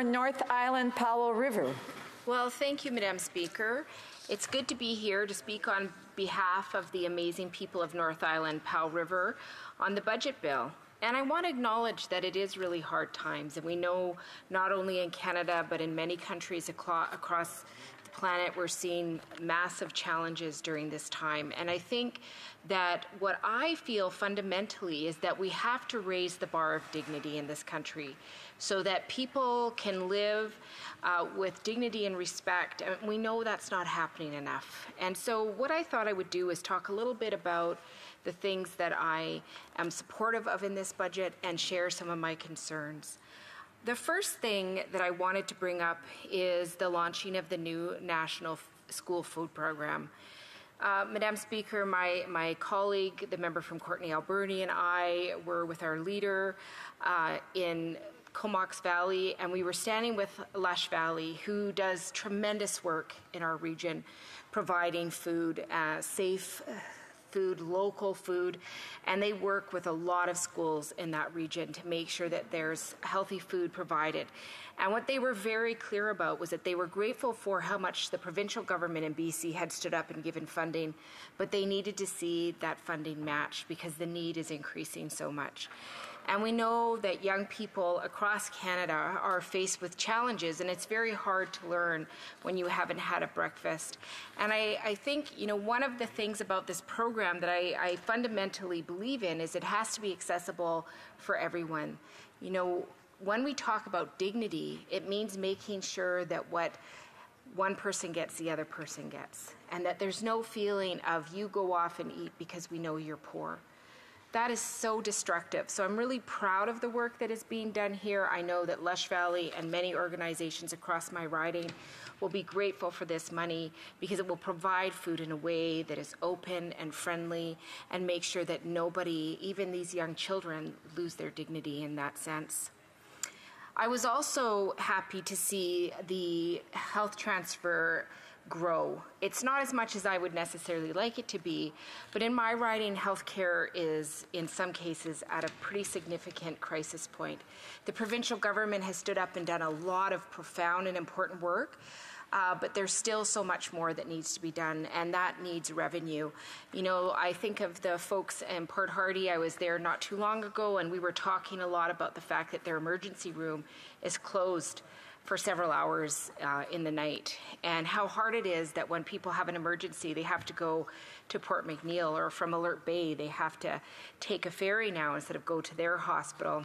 North Island Powell River. Well, thank you, Madam Speaker. It's good to be here to speak on behalf of the amazing people of North Island Powell River on the budget bill. And I want to acknowledge that it is really hard times, and we know not only in Canada but in many countries across the planet we're seeing massive challenges during this time. And I think that what I feel fundamentally is that we have to raise the bar of dignity in this country so that people can live with dignity and respect. And we know that's not happening enough. And so what I thought I would do is talk a little bit about the things that I am supportive of in this budget and share some of my concerns. The first thing that I wanted to bring up is the launching of the new National School Food Program. Madam Speaker, my colleague, the member from Courtenay Alberni, and I were with our leader in Comox Valley, and we were standing with Lush Valley, who does tremendous work in our region, providing food, safe food, local food, and they work with a lot of schools in that region to make sure that there's healthy food provided. And what they were very clear about was that they were grateful for how much the provincial government in BC had stood up and given funding, but they needed to see that funding matched because the need is increasing so much. And we know that young people across Canada are faced with challenges, and it's very hard to learn when you haven't had a breakfast. And I think, one of the things about this program that I fundamentally believe in is it has to be accessible for everyone. When we talk about dignity, it means making sure that what one person gets, the other person gets, and that there's no feeling of you go off and eat because we know you're poor. That is so destructive. So I'm really proud of the work that is being done here. I know that Lush Valley and many organizations across my riding will be grateful for this money because it will provide food in a way that is open and friendly and make sure that nobody, even these young children, lose their dignity in that sense. I was also happy to see the health transfer grow. It's not as much as I would necessarily like it to be, but in my riding, healthcare is, in some cases, at a pretty significant crisis point. The provincial government has stood up and done a lot of profound and important work, but there's still so much more that needs to be done, and that needs revenue. I think of the folks in Port Hardy. I was there not too long ago, and we were talking a lot about the fact that their emergency room is closed for several hours in the night, and how hard it is that when people have an emergency, they have to go to Port McNeill, or from Alert Bay, they have to take a ferry now instead of go to their hospital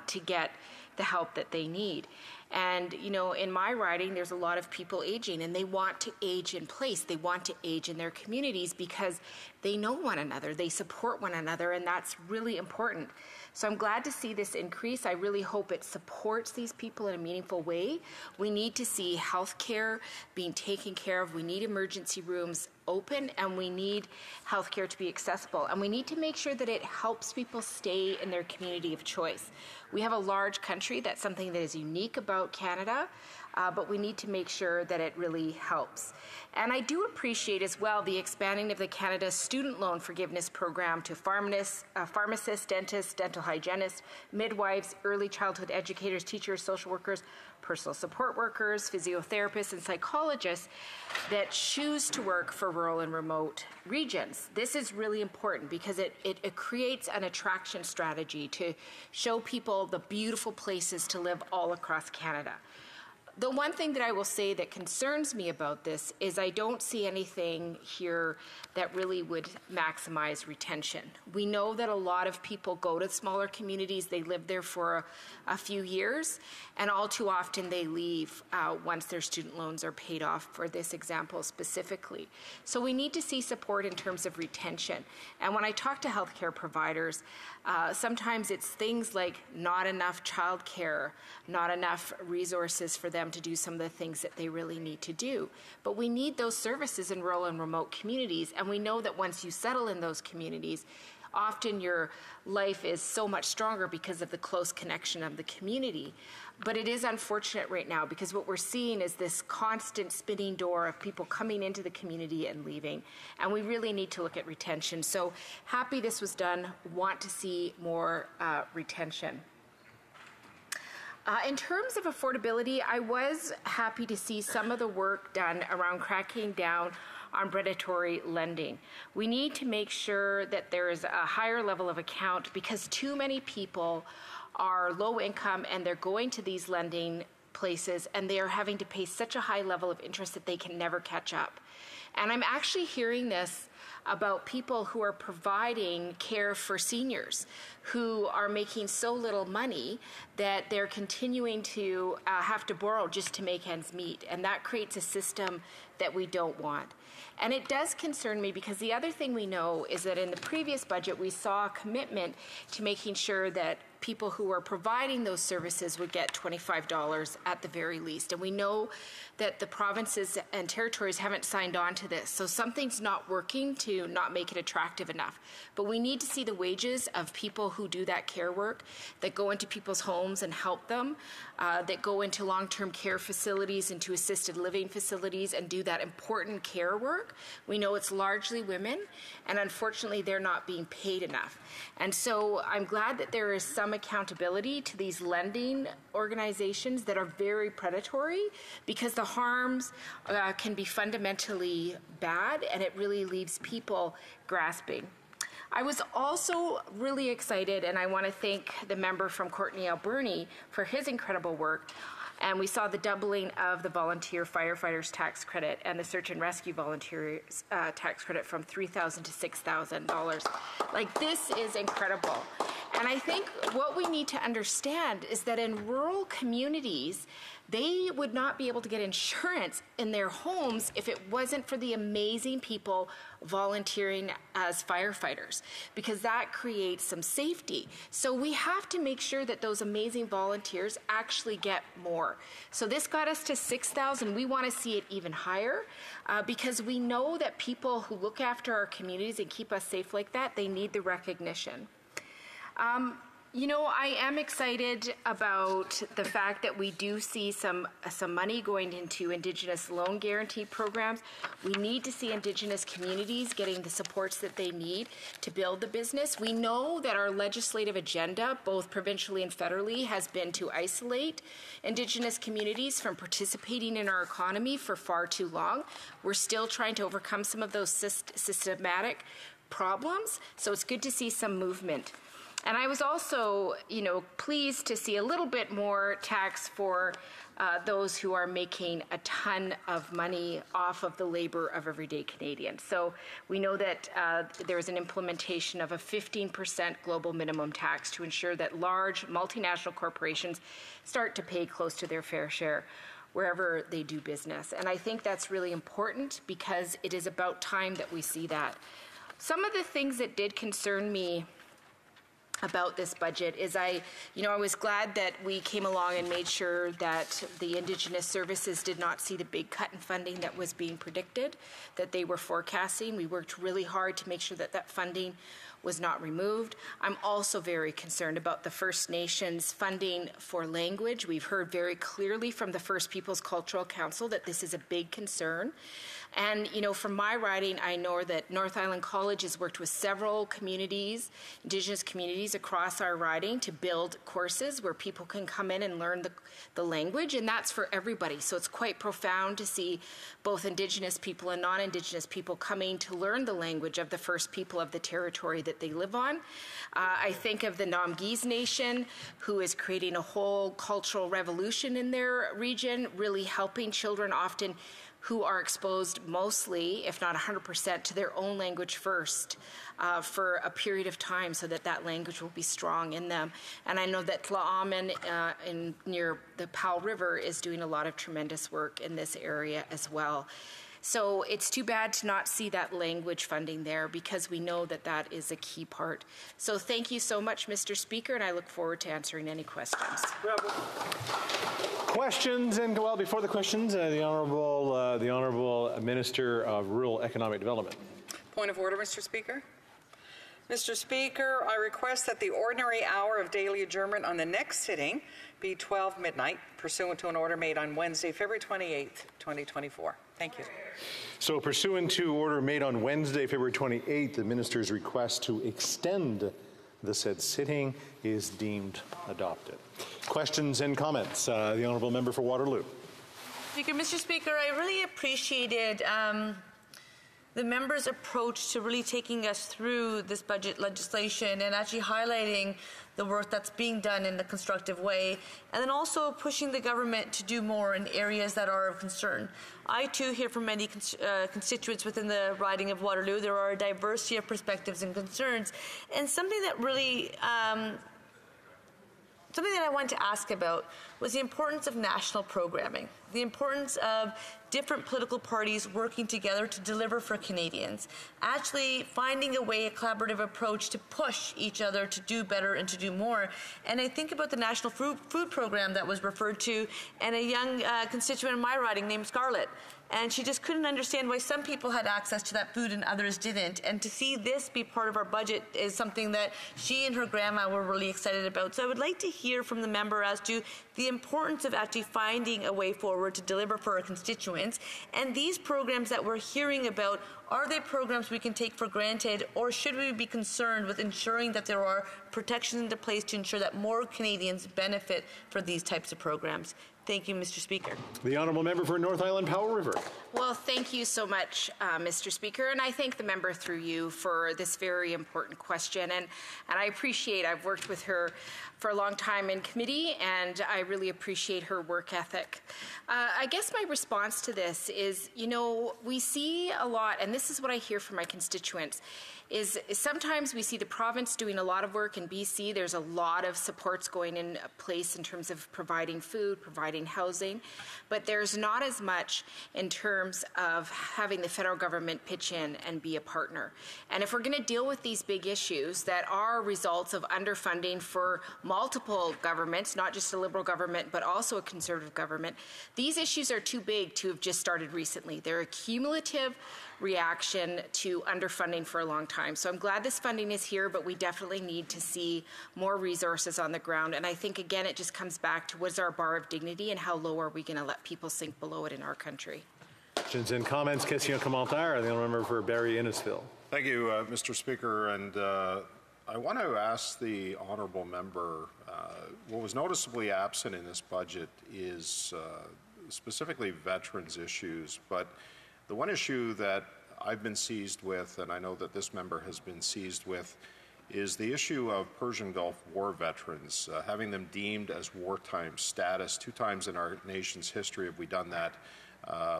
to get the help that they need. And, in my riding, there's a lot of people aging, and they want to age in place. They want to age in their communities because they know one another, they support one another, and that's really important. So I'm glad to see this increase. I really hope it supports these people in a meaningful way. We need to see healthcare being taken care of. We need emergency rooms open, and we need healthcare to be accessible. And we need to make sure that it helps people stay in their community of choice. We have a large country. That's something that is unique about Canada. But we need to make sure that it really helps. And I do appreciate as well the expanding of the Canada Student Loan Forgiveness Program to pharmacists, dentists, dental hygienists, midwives, early childhood educators, teachers, social workers, personal support workers, physiotherapists, and psychologists that choose to work for rural and remote regions. This is really important because it creates an attraction strategy to show people the beautiful places to live all across Canada. The one thing that I will say that concerns me about this is I don't see anything here that really would maximize retention. We know that a lot of people go to smaller communities, they live there for a few years, and all too often they leave once their student loans are paid off, for this example specifically. So we need to see support in terms of retention. And when I talk to healthcare providers, sometimes it's things like not enough childcare, not enough resources for them to do some of the things that they really need to do. But we need those services in rural and remote communities, and we know that once you settle in those communities, often your life is so much stronger because of the close connection of the community. But it is unfortunate right now because what we're seeing is this constant spinning door of people coming into the community and leaving. And we really need to look at retention. So happy this was done, want to see more retention. In terms of affordability, I was happy to see some of the work done around cracking down on predatory lending. We need to make sure that there is a higher level of account because too many people are low income and they're going to these lending places and they are having to pay such a high level of interest that they can never catch up. And I'm actually hearing this about people who are providing care for seniors who are making so little money that they're continuing to have to borrow just to make ends meet. And that creates a system that we don't want. And it does concern me because the other thing we know is that in the previous budget, we saw a commitment to making sure that people who are providing those services would get $25 at the very least. And we know that the provinces and territories haven't signed on to this. So something's not working to not make it attractive enough. But we need to see the wages of people who do that care work, that go into people's homes and help them, that go into long-term care facilities, into assisted living facilities and do that important care work. We know it's largely women, and unfortunately they're not being paid enough. And so I'm glad that there is some accountability to these lending organizations that are very predatory because the harms can be fundamentally bad and it really leaves people grasping. I was also really excited, and I want to thank the member from Courtenay Alberni for his incredible work. And we saw the doubling of the volunteer firefighters tax credit and the search and rescue volunteers tax credit from $3,000 to $6,000. Like, this is incredible. And I think what we need to understand is that in rural communities, they would not be able to get insurance in their homes if it wasn't for the amazing people volunteering as firefighters, because that creates some safety. So we have to make sure that those amazing volunteers actually get more. So this got us to 6,000. We want to see it even higher because we know that people who look after our communities and keep us safe like that, they need the recognition. You know, I am excited about the fact that we do see some money going into Indigenous loan guarantee programs. We need to see Indigenous communities getting the supports that they need to build the business. We know that our legislative agenda, both provincially and federally, has been to isolate Indigenous communities from participating in our economy for far too long. We're still trying to overcome some of those systematic problems, so it's good to see some movement. And I was also, pleased to see a little bit more tax for those who are making a ton of money off of the labor of everyday Canadians. So we know that there's an implementation of a 15% global minimum tax to ensure that large multinational corporations start to pay close to their fair share wherever they do business. And I think that's really important because it is about time that we see that. Some of the things that did concern me about this budget is I was glad that we came along and made sure that the Indigenous services did not see the big cut in funding that was being predicted, that they were forecasting. We worked really hard to make sure that that funding was not removed. I'm also very concerned about the First Nations funding for language. We've heard very clearly from the First Peoples Cultural Council that this is a big concern. And, from my riding, I know that North Island College has worked with several communities, Indigenous communities across our riding to build courses where people can come in and learn the language, and that's for everybody. So it's quite profound to see both Indigenous people and non-Indigenous people coming to learn the language of the First People of the territory that they live on. I think of the Namgis Nation, who is creating a whole cultural revolution in their region, really helping children often who are exposed mostly, if not 100%, to their own language first for a period of time so that that language will be strong in them. And I know that Tla'amin near the Powell River is doing a lot of tremendous work in this area as well. So it's too bad to not see that language funding there because we know that that is a key part. So thank you so much, Mr. Speaker, and I look forward to answering any questions. Questions, and well, before the questions, the Honourable Minister of Rural Economic Development. Point of order, Mr. Speaker. Mr. Speaker, I request that the ordinary hour of daily adjournment on the next sitting be 12 midnight, pursuant to an order made on Wednesday, February 28th, 2024. Thank you. So, pursuant to order made on Wednesday, February 28th, the Minister's request to extend the said sitting is deemed adopted. Questions and comments? The Honourable Member for Waterloo. Mr. Speaker, I really appreciated the member's approach to really taking us through this budget legislation and actually highlighting the work that's being done in a constructive way, and then also pushing the government to do more in areas that are of concern. I too hear from many constituents within the riding of Waterloo. There are a diversity of perspectives and concerns, and something that really something that I wanted to ask about was the importance of national programming, the importance of different political parties working together to deliver for Canadians, actually finding a way, a collaborative approach to push each other to do better and to do more. And I think about the National Food Program that was referred to, and a young constituent in my riding named Scarlett. And she just couldn't understand why some people had access to that food and others didn't. And to see this be part of our budget is something that she and her grandma were really excited about. So I would like to hear from the member as to the importance of actually finding a way forward to deliver for our constituents. And these programs that we're hearing about, are they programs we can take for granted, or should we be concerned with ensuring that there are protections into place to ensure that more Canadians benefit from these types of programs? Thank you, Mr. Speaker. The Honourable Member for North Island Powell River. Well, thank you so much, Mr. Speaker, and I thank the member through you for this very important question. And I appreciate, I've worked with her for a long time in committee, and I really appreciate her work ethic. I guess my response to this is, you know, we see a lot, and this is what I hear from my constituents, is sometimes we see the province doing a lot of work in BC. There's a lot of supports going in place in terms of providing food, providing housing, but there's not as much in terms of having the federal government pitch in and be a partner. And if we're going to deal with these big issues that are results of underfunding for multiple governments, not just a Liberal government, but also a Conservative government, these issues are too big to have just started recently. They're a cumulative reaction to underfunding for a long time. So I'm glad this funding is here, but we definitely need to see more resources on the ground. And I think, again, it just comes back to what's our bar of dignity and how low are we going to let people sink below it in our country. Questions and comments? Question commentaire. The Honourable Member for Barrie Innisfil. Thank you, Mr. Speaker. And I want to ask the Honourable Member, what was noticeably absent in this budget is specifically veterans issues, but the one issue that I've been seized with, and I know that this member has been seized with, is the issue of Persian Gulf War veterans, having them deemed as wartime status. 2 times in our nation's history have we done that,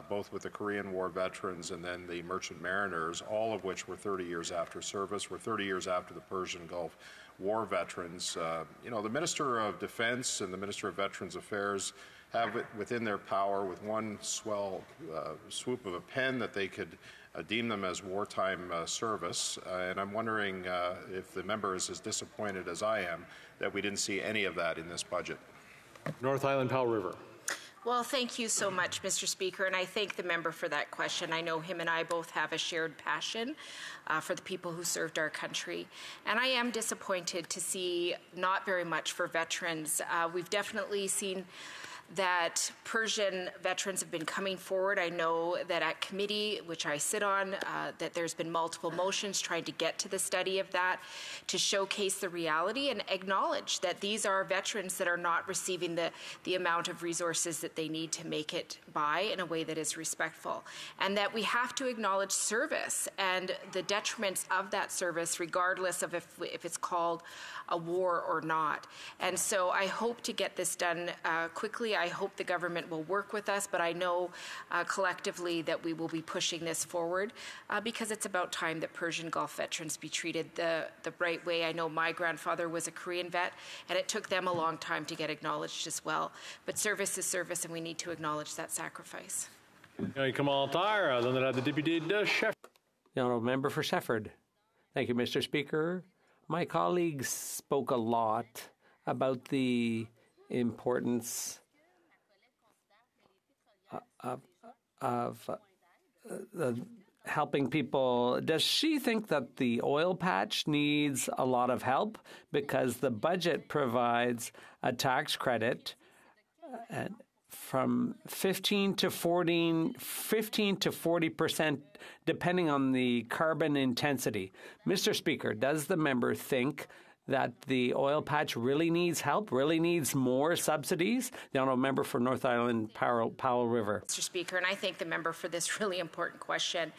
both with the Korean War veterans and then the Merchant Mariners, all of which were 30 years after service, were 30 years after the Persian Gulf War veterans. You know, the Minister of Defense and the Minister of Veterans Affairs have it within their power, with one swell swoop of a pen, that they could deem them as wartime service. And I'm wondering if the member is as disappointed as I am that we didn't see any of that in this budget. North Island Powell River. Well, thank you so much, Mr. Speaker, and I thank the member for that question. I know him and I both have a shared passion for the people who served our country. And I am disappointed to see not very much for veterans. We've definitely seen that Persian veterans have been coming forward. I know that at committee, which I sit on, that there's been multiple motions trying to get to the study of that, to showcase the reality and acknowledge that these are veterans that are not receiving the amount of resources that they need to make it by in a way that is respectful. And that we have to acknowledge service and the detriments of that service, regardless of if it's called a war or not. And so I hope to get this done quickly. I hope the government will work with us, but I know collectively that we will be pushing this forward because it's about time that Persian Gulf veterans be treated the right way. I know my grandfather was a Korean vet, and it took them a long time to get acknowledged as well. But service is service, and we need to acknowledge that sacrifice. Commentaire. The Deputy de Shefford. The Honourable Member for Shefford. Thank you, Mr. Speaker. My colleagues spoke a lot about the importance of helping people. Does she think that the oil patch needs a lot of help because the budget provides a tax credit from 15 to 40%, depending on the carbon intensity? Mr. Speaker, does the member think that the oil patch really needs help, really needs more subsidies? The honourable member for North Island Powell River. Mr. Speaker, and I thank the member for this really important question.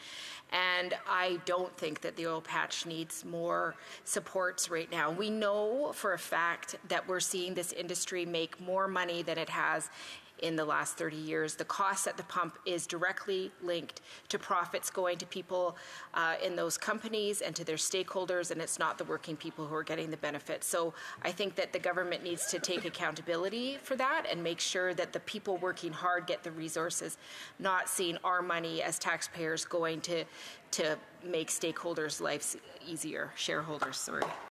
And I don't think that the oil patch needs more supports right now. We know for a fact that we're seeing this industry make more money than it has in the last 30 years. The cost at the pump is directly linked to profits going to people in those companies and to their stakeholders, and it's not the working people who are getting the benefits. So I think that the government needs to take accountability for that and make sure that the people working hard get the resources, not seeing our money as taxpayers going to make stakeholders' lives easier, shareholders, sorry.